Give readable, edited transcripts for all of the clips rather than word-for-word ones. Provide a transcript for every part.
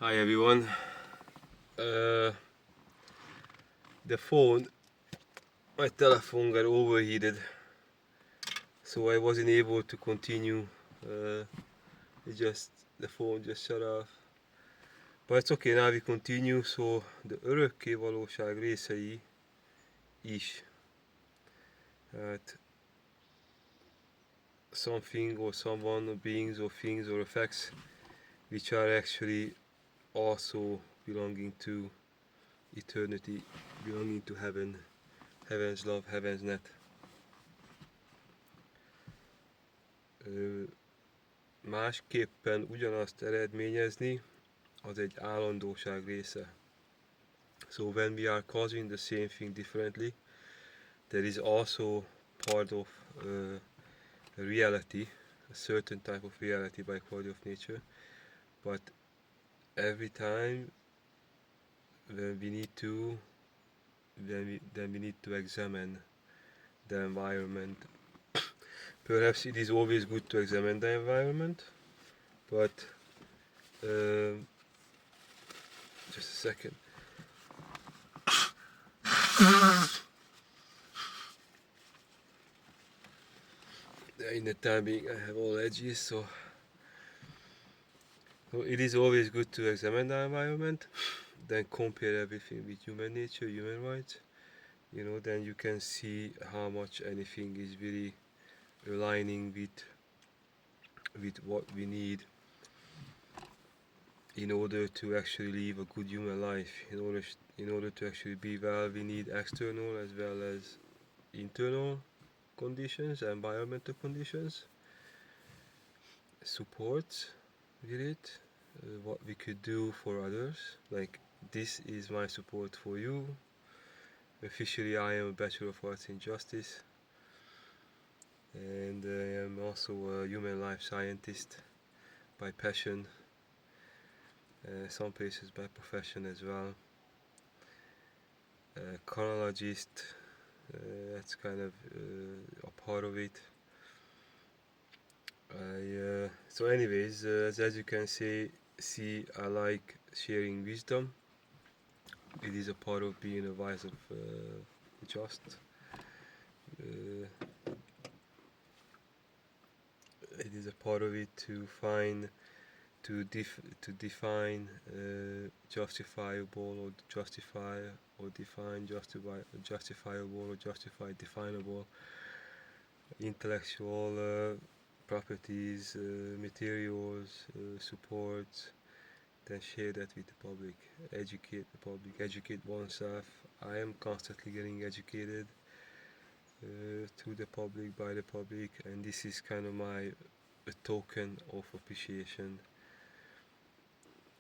Hi everyone. Uh, my telephone got overheated, so I wasn't able to continue. Uh, the phone just shut off. But it's okay, now we continue. So the Orokkevalosag részei is. Hát something or someone or beings or things or effects which are actually also belonging to eternity, belonging to heaven, heaven's love, heaven's net. Másképpen ugyanazt eredményezni, az egy állandóság része. So when we are causing the same thing differently, there is also part of reality, a certain type of reality by quality of nature, but every time when we need to, then we need to examine the environment. Perhaps it is always good to examine the environment, but just a second. In the time being, I have all edges, so it is always good to examine the environment, then compare everything with human nature, human rights. Then you can see how much anything is really aligning with what we need in order to actually live a good human life. In order to actually be well, we need external as well as internal conditions, environmental conditions, support with it, what we could do for others. Like, this is my support for you. Officially, I am a Bachelor of Arts in Justice, and I am also a human life scientist by passion, some places by profession as well. Chronologist, that's kind of a part of it. So anyways, as you can see, I like sharing wisdom. It is a part of being a wise of just. It is a part of it to define justifiable or justify or define justifiable or justify definable intellectual properties, materials, supports, then share that with the public, educate the public, educate oneself. I am constantly getting educated to the public, by the public, and this is kind of a token of appreciation.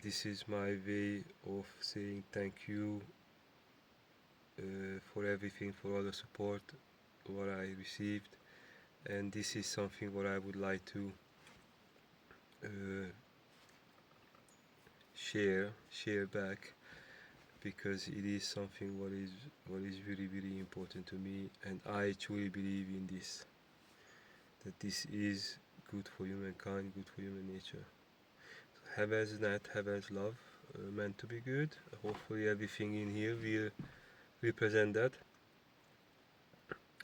This is my way of saying thank you for everything, for all the support what I received, and this is something what I would like to share back, because it is something what is really important to me, and I truly believe in this, that this is good for humankind, good for human nature. Heaven's net, heaven's love, meant to be good. Hopefully everything in here will represent that.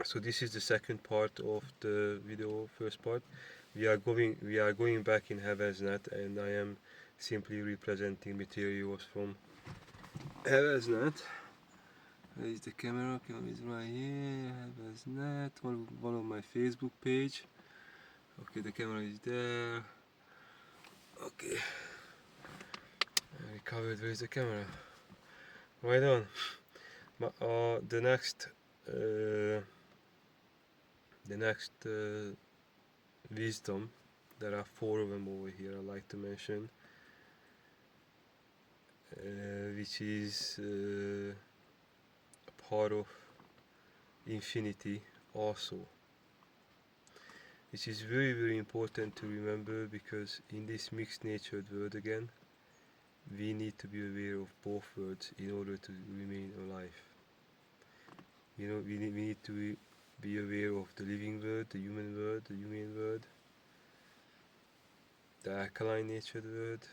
So this is the second part of the video. First part, we are going back in heaven's net, and I am simply representing materials from heaven's net. Where is the camera? Camera is right here. Heaven's net. One of my Facebook page. Okay, the camera is there. Okay, I recovered. Where is the camera? Right on. The next wisdom, there are 4 of them over here I like to mention, which is a part of infinity also, which is very important to remember, because in this mixed natured world again, we need to be aware of both worlds in order to remain alive. We need to be aware of the living world, the human world, the alkaline natured world,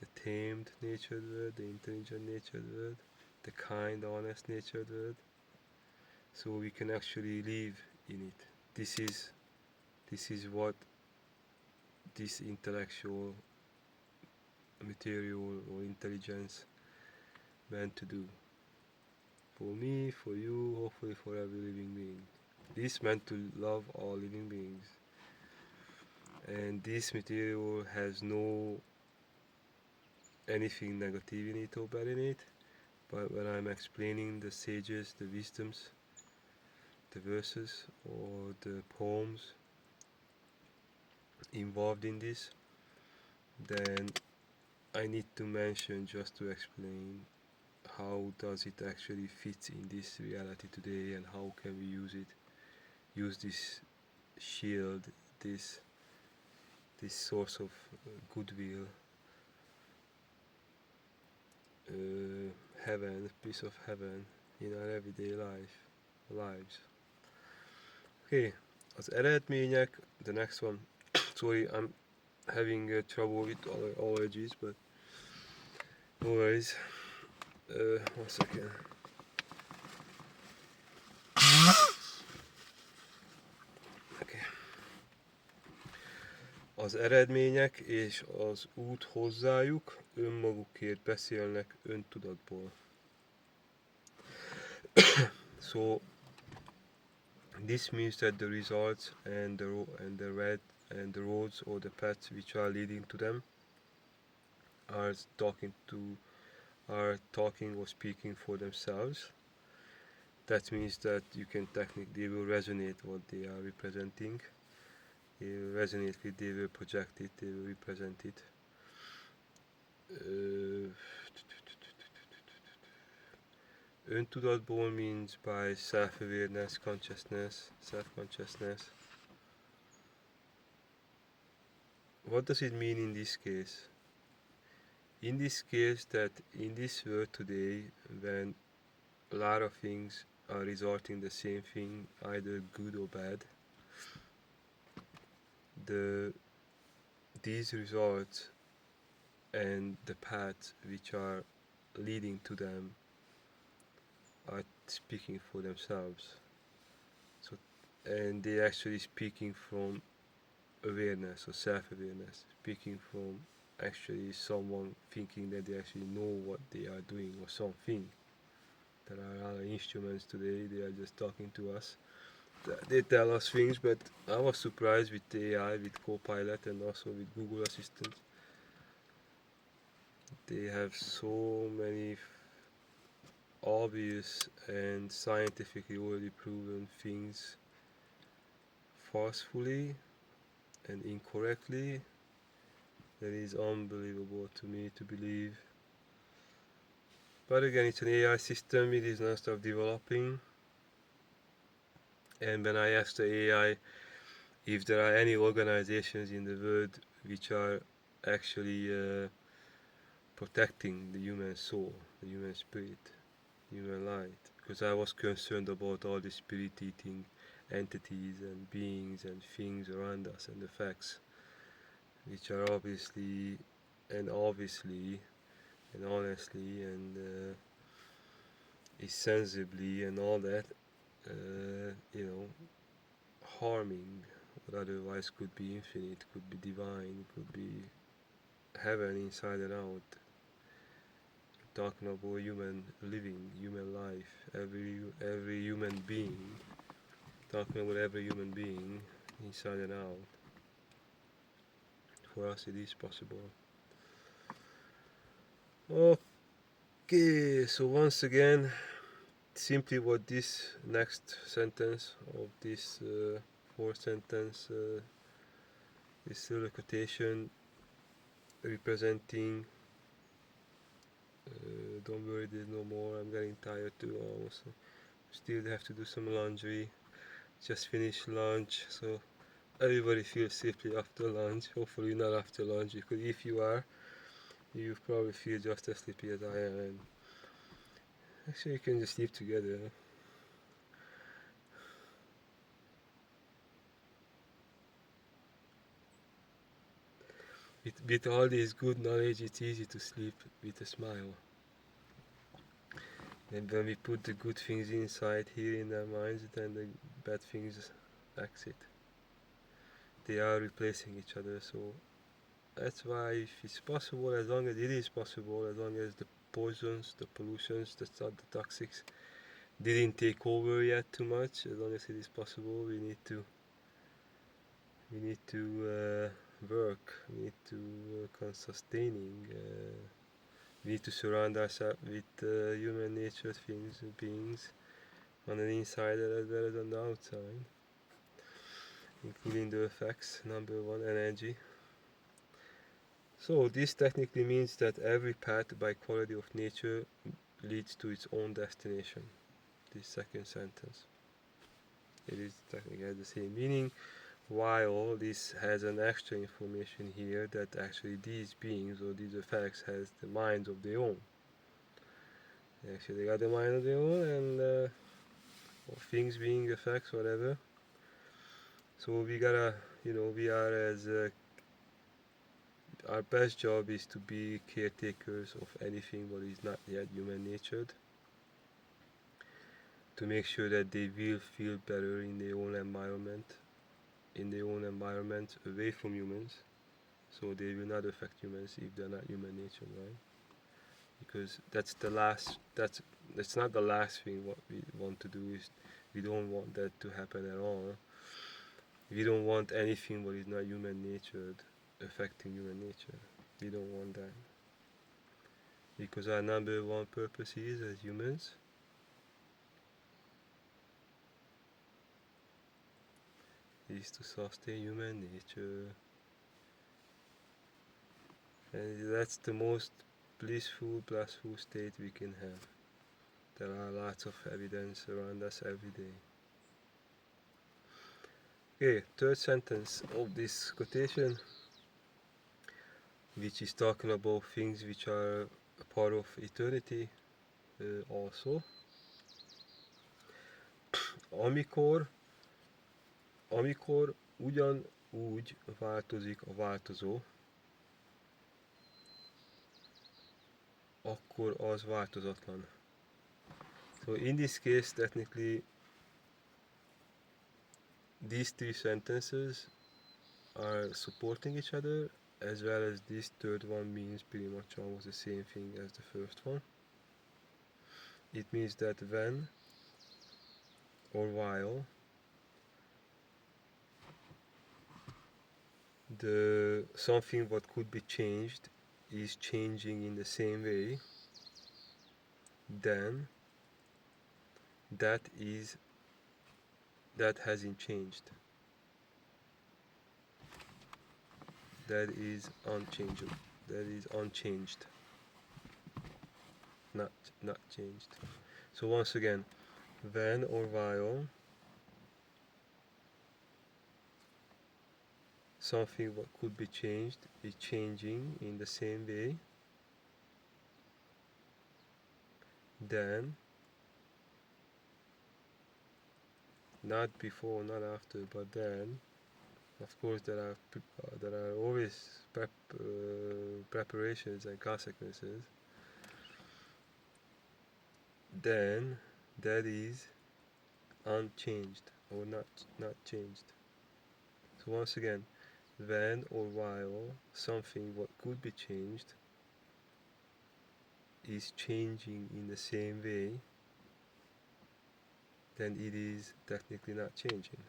the tamed natured world, the intelligent natured world, the kind, honest natured world, so we can actually live in it. This is what this intellectual material or intelligence meant to do. For me, for you, hopefully for every living being. This meant to love all living beings. And this material has no anything negative in it or bad in it. But when I'm explaining the sages, the wisdoms, the verses or the poems involved in this, then I need to mention, just to explain, how does it actually fit in this reality today, and how can we use this shield, this source of goodwill, heaven, piece of heaven in our everyday lives. Okay, az eredmények, the next one. Sorry, I'm having trouble with allergies, but no worries. One second. Okay. Az eredmények és az út hozzájuk önmagukért beszélnek öntudatból. So this means that the results and the roads or the paths which are leading to them are talking or speaking for themselves. That means that they will resonate what they are representing. They will resonate with, they will project it, they will represent it. Öntudatból means by self-awareness, consciousness, self-consciousness. What does it mean in this case? In this case, that in this world today, when a lot of things are resulting the same thing, either good or bad, these results and the paths which are leading to them are speaking for themselves. So, and they actually speaking from awareness or self-awareness, speaking from actually someone thinking that they actually know what they are doing or something. There are other instruments today, they are just talking to us. They tell us things, but I was surprised with AI, with Copilot and also with Google Assistant. They have so many obvious and scientifically already proven things forcefully and incorrectly that is unbelievable to me to believe. But again, it's an AI system, it is non-stop developing. And when I asked the AI if there are any organizations in the world which are actually protecting the human soul, the human spirit, human light, because I was concerned about all the spirit-eating entities and beings and things around us and the facts, which are obviously and honestly and sensibly and all that, harming what otherwise could be infinite, could be divine, could be heaven inside and out. Talking about human living, human life, every human being, talking about every human being inside and out. For us it is possible. Okay, so once again, simply what this next sentence of this fourth sentence, this silver quotation representing, don't worry, there's no more, I'm getting tired too almost. Still have to do some laundry, just finished lunch, so everybody feels safely after lunch. Hopefully not after lunch, because if you are, you probably feel just as sleepy as I am, and actually you can just sleep together. with all this good knowledge, it's easy to sleep with a smile. And when we put the good things inside here in our minds, then the bad things exit. They are replacing each other. So that's why, if it's possible, as long as it is possible, as long as the poisons, the pollutions, the toxics didn't take over yet too much, as long as it is possible, we need to work. We need to work on sustaining. We need to surround ourselves with human nature things, beings, on the inside as well as on the outside, including the effects. Number one, energy. So this technically means that every path by quality of nature leads to its own destination. This second sentence. It is technically has the same meaning, while this has an extra information here that actually these beings or these effects has the minds of their own. Actually, they got the mind of their own, and things being effects, whatever. So we gotta, we are as our best job is to be caretakers of anything what is not yet human natured, to make sure that they will feel better in their own environment, away from humans, so they will not affect humans if they're not human natured, right? Because that's not the last thing what we want to do. Is we don't want that to happen at all. We don't want anything what is not human natured affecting human nature. We don't want that. Because our number one purpose is, as humans, is to sustain human nature. And that's the most blissful state we can have. There are lots of evidence around us every day. Okay, third sentence of this quotation, which is talking about things which are a part of eternity also. Amikor ugyanúgy változik a változó, akkor az változatlan. So in this case, technically, these three sentences are supporting each other, as well as this third one means pretty much almost the same thing as the first one. It means that when or while the something what could be changed is changing in the same way, then that hasn't changed. That is unchangeable. That is unchanged. Not changed. So once again, when or while something what could be changed is changing in the same way, then, not before, not after, but then, of course there are always preparations and consequences, then that is unchanged or not changed. So once again, when or while something what could be changed is changing in the same way, then it is technically not changing.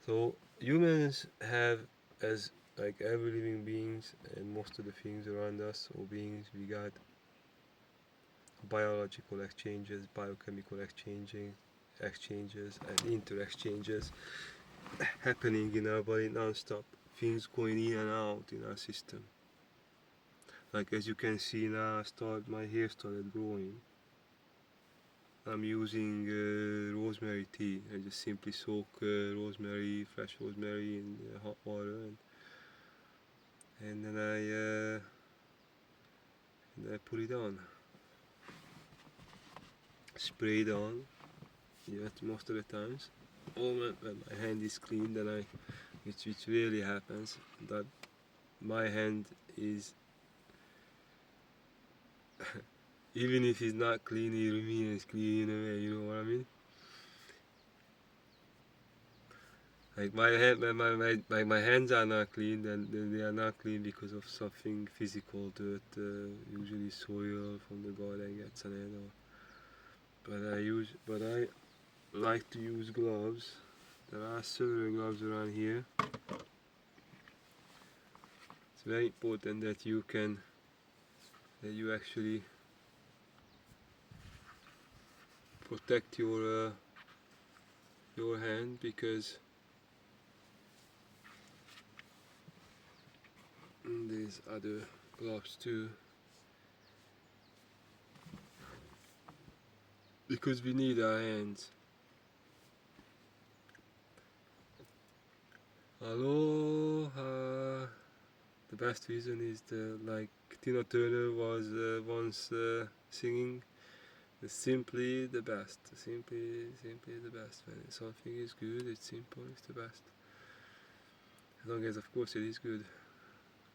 So humans have, as like every living beings and most of the things around us or beings, we got biological exchanges, biochemical exchanges and inter-exchanges happening in our body non-stop. Things going in and out in our system. Like as you can see now, my hair started growing. I'm using rosemary tea. I just simply soak fresh rosemary in hot water, and then I put it on. Spray it on. Yeah, most of the times. When my hand is clean, then which rarely happens. That my hand is even if it's not clean, it remains clean in a way, you know what I mean? Like my hands are not clean, then they are not clean because of something physical dirt, usually soil from the garden gets on it. But I like to use gloves. There are several gloves around here. It's very important that you actually protect your hand, because there's other gloves too. Because we need our hands. Aloha. The best reason is like Tina Turner was once singing, simply the best. Simply the best. When something is good, it's simple, it's the best. As long as, of course, it is good.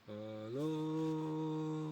Aloha.